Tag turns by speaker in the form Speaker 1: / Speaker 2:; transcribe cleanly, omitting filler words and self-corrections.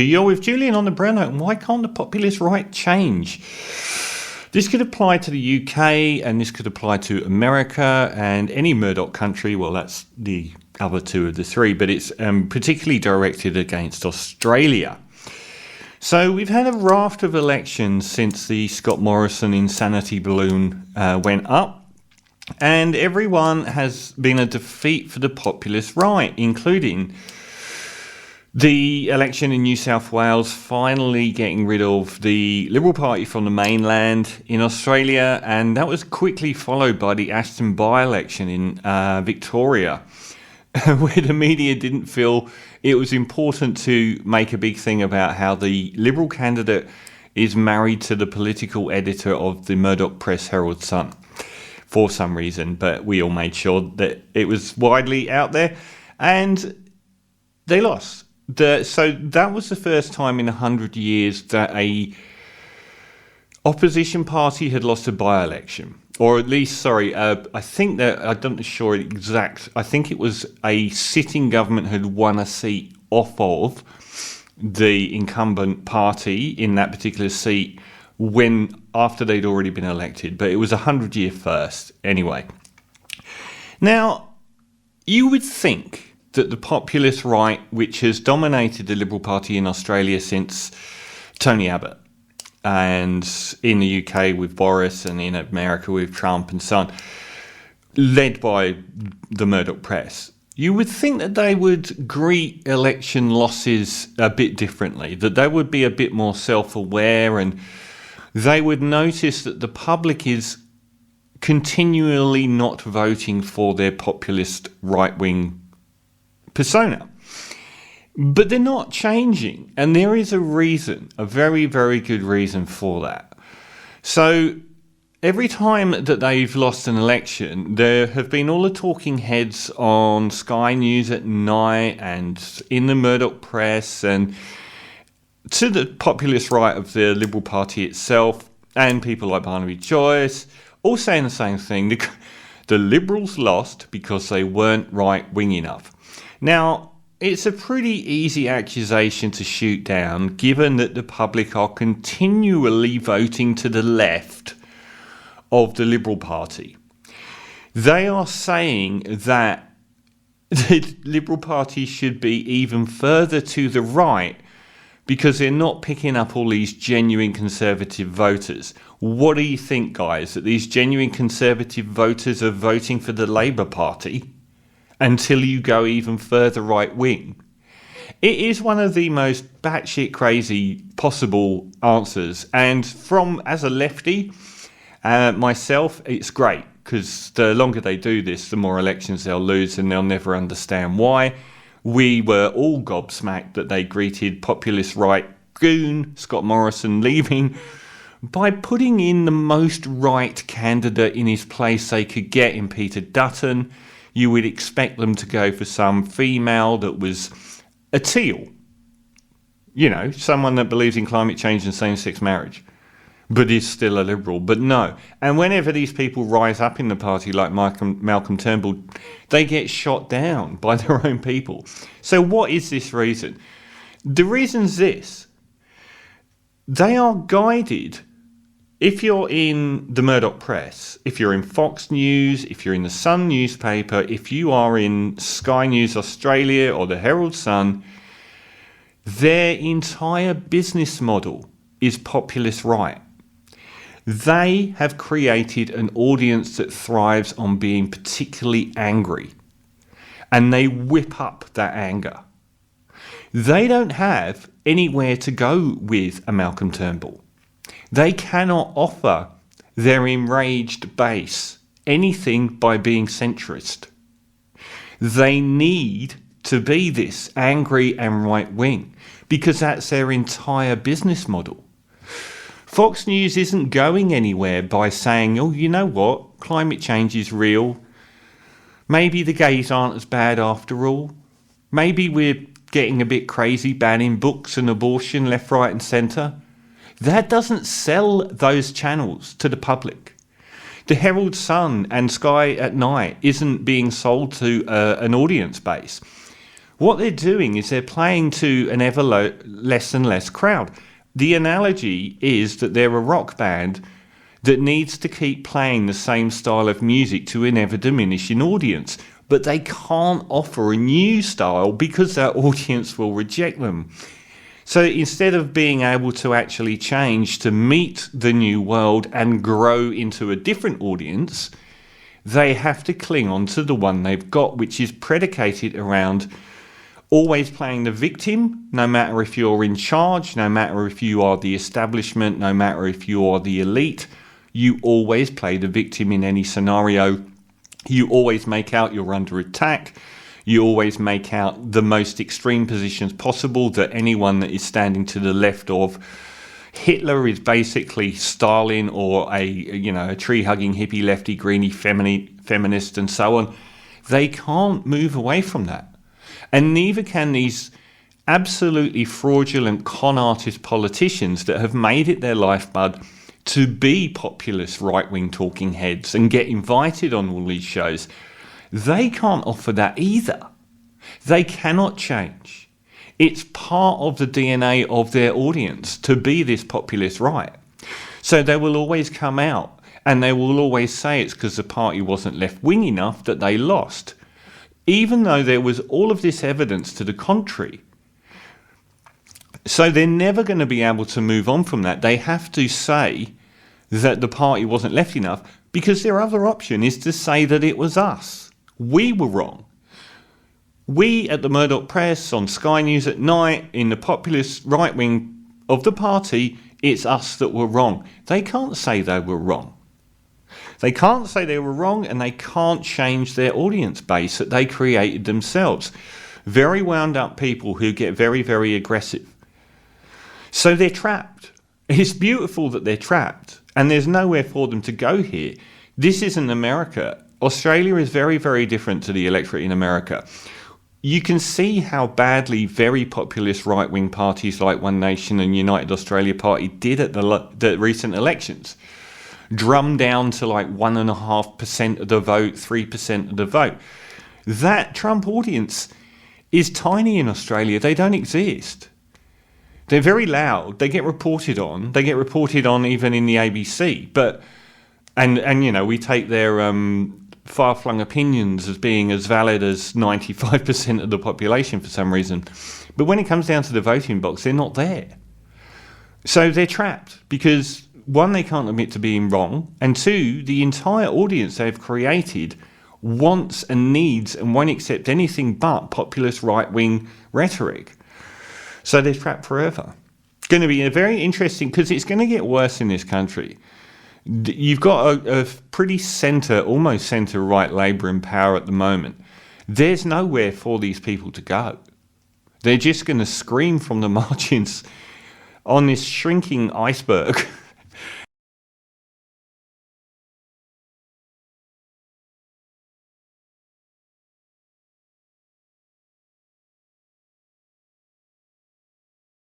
Speaker 1: You're with Julian on the Brown Note, and why can't the populist right change? This could apply to the UK, and this could apply to America and any Murdoch country. Well, that's the other two of the three, but it's particularly directed against Australia. So we've had a raft of elections since the Scott Morrison insanity balloon went up, and everyone has been a defeat for the populist right, including the election in New South Wales finally getting rid of the Liberal Party from the mainland in Australia, and that was quickly followed by the Ashton by-election in Victoria, where the media didn't feel it was important to make a big thing about how the Liberal candidate is married to the political editor of the Murdoch Press Herald Sun for some reason, but we all made sure that it was widely out there, and they lost. So that was the first time in 100 years that a opposition party had lost a by-election. Or at least, I think that, I'm not sure exact, I think it was a sitting government had won a seat off of the incumbent party in that particular seat after they'd already been elected. But it was a 100-year first anyway. Now, you would think that the populist right, which has dominated the Liberal Party in Australia since Tony Abbott, and in the UK with Boris, and in America with Trump and so on, led by the Murdoch Press, you would think that they would greet election losses a bit differently, that they would be a bit more self-aware, and they would notice that the public is continually not voting for their populist right-wing persona. But they're not changing, and there is a reason, a very, very good reason for that. So every time that they've lost an election, there have been all the talking heads on Sky News at night and in the Murdoch Press and to the populist right of the Liberal Party itself, and people like Barnaby Joyce, all saying the same thing. The Liberals lost because they weren't right-wing enough. Now, it's a pretty easy accusation to shoot down, given that the public are continually voting to the left of the Liberal Party. They are saying that the Liberal Party should be even further to the right because they're not picking up all these genuine Conservative voters. What do you think, guys, that these genuine Conservative voters are voting for the Labour Party until you go even further right-wing? It is one of the most batshit crazy possible answers, and as a lefty, myself, it's great, because the longer they do this, the more elections they'll lose, and they'll never understand why. We were all gobsmacked that they greeted populist right goon Scott Morrison leaving by putting in the most right candidate in his place they could get in Peter Dutton. You would expect them to go for some female that was a teal. You know, someone that believes in climate change and same-sex marriage, but is still a Liberal. But no. And whenever these people rise up in the party, like Malcolm Turnbull, they get shot down by their own people. So what is this reason? The reason's this. They are guided. If you're in the Murdoch Press, if you're in Fox News, if you're in the Sun newspaper, if you are in Sky News Australia or the Herald Sun, their entire business model is populist right. They have created an audience that thrives on being particularly angry, and they whip up that anger. They don't have anywhere to go with a Malcolm Turnbull. They cannot offer their enraged base anything by being centrist. They need to be this angry and right-wing because that's their entire business model. Fox News isn't going anywhere by saying, oh, you know what, climate change is real. Maybe the gays aren't as bad after all. Maybe we're getting a bit crazy banning books and abortion left, right and centre. That doesn't sell those channels to the public. The Herald Sun and Sky at Night isn't being sold to an audience base. What they're doing is they're playing to an ever less and less crowd. The analogy is that they're a rock band that needs to keep playing the same style of music to an ever diminishing audience, but they can't offer a new style because that audience will reject them. So instead of being able to actually change to meet the new world and grow into a different audience, they have to cling on to the one they've got, which is predicated around always playing the victim, no matter if you're in charge, no matter if you are the establishment, no matter if you are the elite. You always play the victim in any scenario. You always make out you're under attack. You always make out the most extreme positions possible, that anyone that is standing to the left of Hitler is basically Stalin, or a tree-hugging hippie, lefty, greenie, feminist, and so on. They can't move away from that. And neither can these absolutely fraudulent con artist politicians that have made it their lifeblood to be populist right-wing talking heads and get invited on all these shows. They can't offer that either. They cannot change. It's part of the DNA of their audience to be this populist right. So they will always come out and they will always say it's because the party wasn't left-wing enough that they lost, even though there was all of this evidence to the contrary. So they're never going to be able to move on from that. They have to say that the party wasn't left enough, because their other option is to say that it was us. We were wrong. We at the Murdoch Press, on Sky News at night, in the populist right wing of the party, it's us that were wrong. They can't say they were wrong. They can't say they were wrong, and they can't change their audience base that they created themselves. Very wound up people who get very, very aggressive. So they're trapped. It's beautiful that they're trapped, and there's nowhere for them to go here. This isn't America. Australia is very, very different to the electorate in America. You can see how badly very populist right-wing parties like One Nation and United Australia Party did at the recent elections. Drummed down to like 1.5% of the vote, 3% of the vote. That Trump audience is tiny in Australia. They don't exist. They're very loud. They get reported on. They get reported on even in the ABC. And we take their far-flung opinions as being as valid as 95% of the population for some reason. But when it comes down to the voting box, they're not there. So they're trapped because, one, they can't admit to being wrong, and two, the entire audience they've created wants and needs and won't accept anything but populist right-wing rhetoric. So they're trapped forever. It's going to be a very interesting, because it's going to get worse in this country. You've got a pretty almost centre-right Labour in power at the moment. There's nowhere for these people to go. They're just going to scream from the margins on this shrinking iceberg